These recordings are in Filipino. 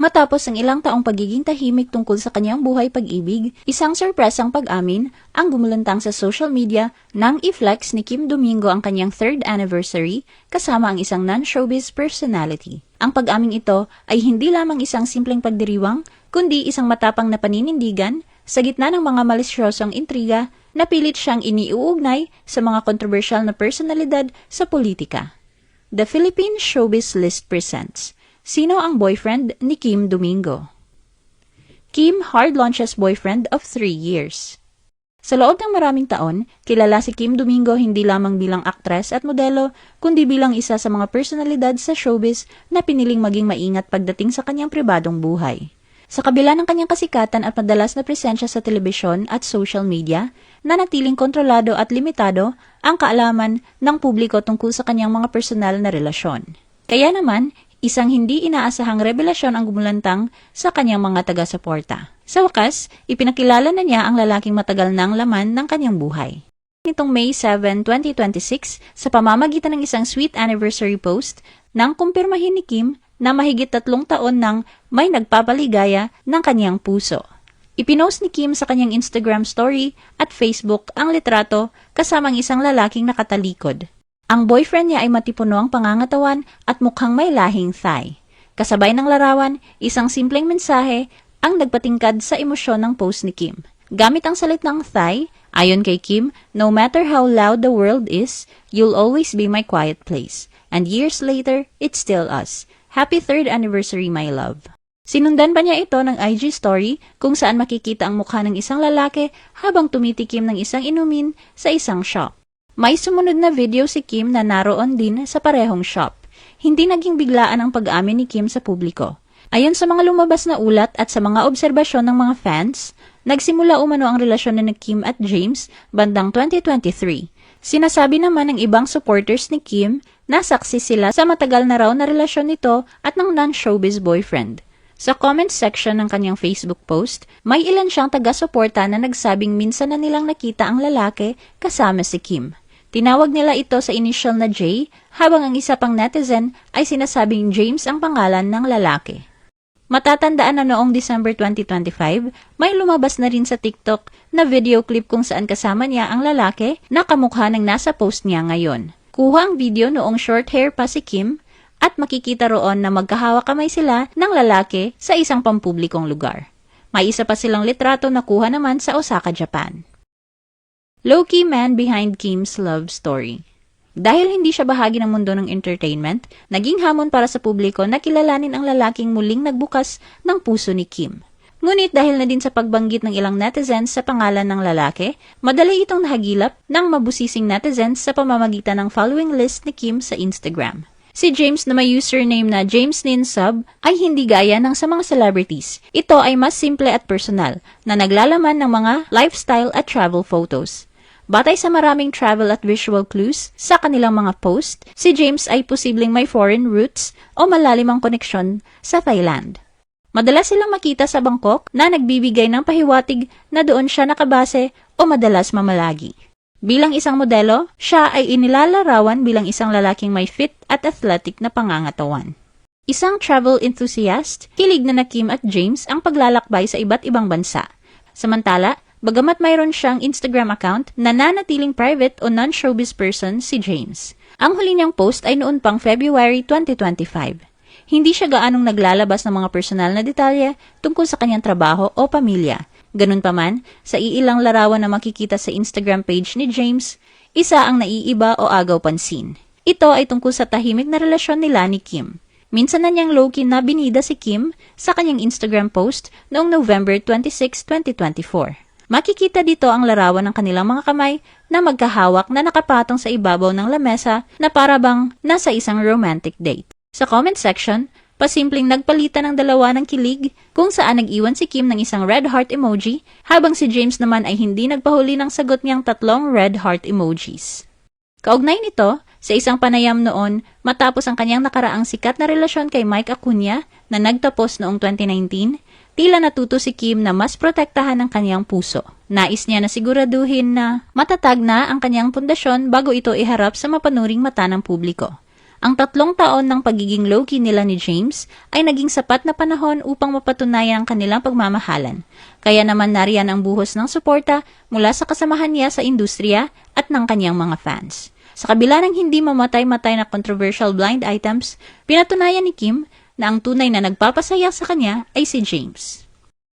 Matapos ang ilang taong pagiging tahimik tungkol sa kanyang buhay pag-ibig, isang surpresang pag-amin ang gumulantang sa social media nang i-flex ni Kim Domingo ang kanyang 3rd anniversary kasama ang isang non-showbiz personality. Ang pag-aming ito ay hindi lamang isang simpleng pagdiriwang, kundi isang matapang na paninindigan sa gitna ng mga malisyosong intriga na pilit siyang iniuugnay sa mga kontrobersyal na personalidad sa politika. The Philippine Showbiz List presents: Sino ang boyfriend ni Kim Domingo? Kim hard launches boyfriend of 3 years. Sa loob ng maraming taon, kilala si Kim Domingo hindi lamang bilang aktres at modelo, kundi bilang isa sa mga personalidad sa showbiz na piniling maging maingat pagdating sa kanyang pribadong buhay. Sa kabila ng kanyang kasikatan at madalas na presensya sa telebisyon at social media, nanatiling kontrolado at limitado ang kaalaman ng publiko tungkol sa kanyang mga personal na relasyon. Kaya naman, isang hindi inaasahang revelasyon ang gumulantang sa kanyang mga taga-suporta. Sa wakas, ipinakilala na niya ang lalaking matagal nang laman ng kanyang buhay. Nitong May 7, 2026, sa pamamagitan ng isang sweet anniversary post, nang kumpirmahin ni Kim na mahigit 3 taon nang may nagpapaligaya ng kanyang puso. Ipinost ni Kim sa kanyang Instagram story at Facebook ang litrato kasamang isang lalaking nakatalikod. Ang boyfriend niya ay matipuno ang pangangatawan at mukhang may lahing thigh. Kasabay ng larawan, isang simpleng mensahe ang nagpatingkad sa emosyon ng post ni Kim. Gamit ang salitang thigh, ayon kay Kim, "No matter how loud the world is, you'll always be my quiet place. And years later, it's still us. Happy 3rd anniversary, my love." Sinundan pa niya ito ng IG story kung saan makikita ang mukha ng isang lalaki habang tumitikim ng isang inumin sa isang shop. May sumunod na video si Kim na naroon din sa parehong shop. Hindi naging biglaan ang pag-amin ni Kim sa publiko. Ayon sa mga lumabas na ulat at sa mga obserbasyon ng mga fans, nagsimula umano ang relasyon ni Kim at James bandang 2023. Sinasabi naman ng ibang supporters ni Kim na saksi sila sa matagal na raw na relasyon nito at ng non-showbiz boyfriend. Sa comment section ng kanyang Facebook post, may ilan siyang taga-suporta na nagsabing minsan na nilang nakita ang lalaki kasama si Kim. Tinawag nila ito sa initial na J, habang ang isa pang netizen ay sinasabing James ang pangalan ng lalaki. Matatandaan na noong December 2025, may lumabas na rin sa TikTok na video clip kung saan kasama niya ang lalaki na kamukha ng nasa post niya ngayon. Kuha ang video noong short hair pa si Kim at makikita roon na magkahawak kamay sila ng lalaki sa isang pampublikong lugar. May isa pa silang litrato na kuha naman sa Osaka, Japan. Low-key man behind Kim's love story. Dahil hindi siya bahagi ng mundo ng entertainment, naging hamon para sa publiko na kilalanin ang lalaking muling nagbukas ng puso ni Kim. Ngunit dahil na din sa pagbanggit ng ilang netizens sa pangalan ng lalaki, madali itong nahagilap ng mabusising netizens sa pamamagitan ng following list ni Kim sa Instagram. Si James na may username na JamesNinSub ay hindi gaya ng sa mga celebrities. Ito ay mas simple at personal na naglalaman ng mga lifestyle at travel photos. Batay sa maraming travel at visual clues sa kanilang mga post, si James ay posibleng may foreign roots o malalimang koneksyon sa Thailand. Madalas silang makita sa Bangkok na nagbibigay ng pahiwatig na doon siya nakabase o madalas mamalagi. Bilang isang modelo, siya ay inilalarawan bilang isang lalaking may fit at athletic na pangangatawan. Isang travel enthusiast, hilig na Kim at James ang paglalakbay sa iba't ibang bansa. Samantala, bagamat mayroon siyang Instagram account, nananatiling private o non-showbiz person si James. Ang huli niyang post ay noon pang February 2025. Hindi siya gaanong naglalabas ng mga personal na detalye tungkol sa kanyang trabaho o pamilya. Ganun pa man, sa iilang larawan na makikita sa Instagram page ni James, isa ang naiiba o agaw pansin. Ito ay tungkol sa tahimik na relasyon nila ni Kim. Minsan na niyang low-key na binida si Kim sa kanyang Instagram post noong November 26, 2024. Makikita dito ang larawan ng kanilang mga kamay na magkahawak na nakapatong sa ibabaw ng lamesa na parabang nasa isang romantic date. Sa comment section, pasimpleng nagpalitan ng dalawa ng kilig kung saan nag-iwan si Kim ng isang red heart emoji habang si James naman ay hindi nagpahuli ng sagot niyang 3 red heart emojis. Kaugnay nito, sa isang panayam noon matapos ang kanyang nakaraang sikat na relasyon kay Mike Acuna na nagtapos noong 2019, tila natuto si Kim na mas protektahan ang kanyang puso. Nais niya na siguraduhin na matatag na ang kanyang pundasyon bago ito iharap sa mapanuring mata ng publiko. Ang 3 taon ng pagiging low-key nila ni James ay naging sapat na panahon upang mapatunayan ang kanilang pagmamahalan. Kaya naman nariyan ang buhos ng suporta mula sa kasamahan niya sa industriya at ng kanyang mga fans. Sa kabila ng hindi mamatay-matay na controversial blind items, pinatunayan ni Kim na ang tunay na nagpapasaya sa kanya ay si James.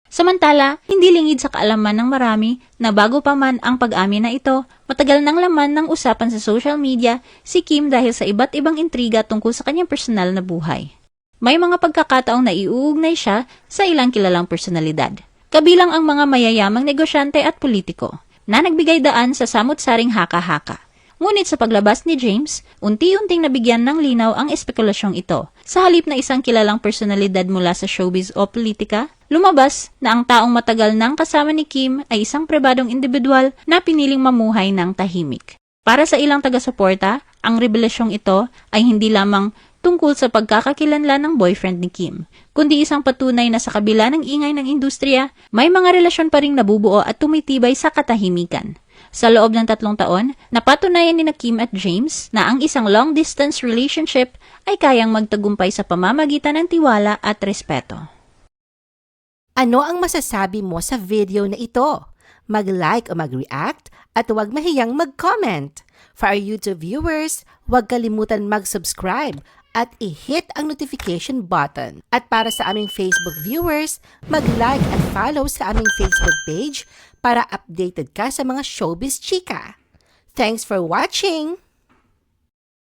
Samantala, hindi lingid sa kaalaman ng marami na bago pa man ang pag-amin na ito, matagal nang laman ng usapan sa social media si Kim dahil sa iba't ibang intriga tungkol sa kanyang personal na buhay. May mga pagkakataong naiuugnay siya sa ilang kilalang personalidad, kabilang ang mga mayayamang negosyante at politiko, na nagbigay daan sa samut-saring haka-haka. Ngunit sa paglabas ni James, unti-unting nabigyan ng linaw ang espekulasyong ito. Sa halip na isang kilalang personalidad mula sa showbiz o politika, lumabas na ang taong matagal nang kasama ni Kim ay isang pribadong individual na piniling mamuhay ng tahimik. Para sa ilang taga-suporta, ang revelasyong ito ay hindi lamang tungkol sa pagkakakilanlan ng boyfriend ni Kim, kundi isang patunay na sa kabila ng ingay ng industriya, may mga relasyon pa ring nabubuo at tumitibay sa katahimikan. Sa loob ng 3 taon, napatunayan ni Kim at James na ang isang long-distance relationship ay kayang magtagumpay sa pamamagitan ng tiwala at respeto. Ano ang masasabi mo sa video na ito? Mag-like o mag-react at huwag mahiyang mag-comment. For our YouTube viewers, huwag kalimutan mag-subscribe at i-hit ang notification button. At para sa aming Facebook viewers, mag-like at follow sa aming Facebook page para updated ka sa mga showbiz chika. Thanks for watching!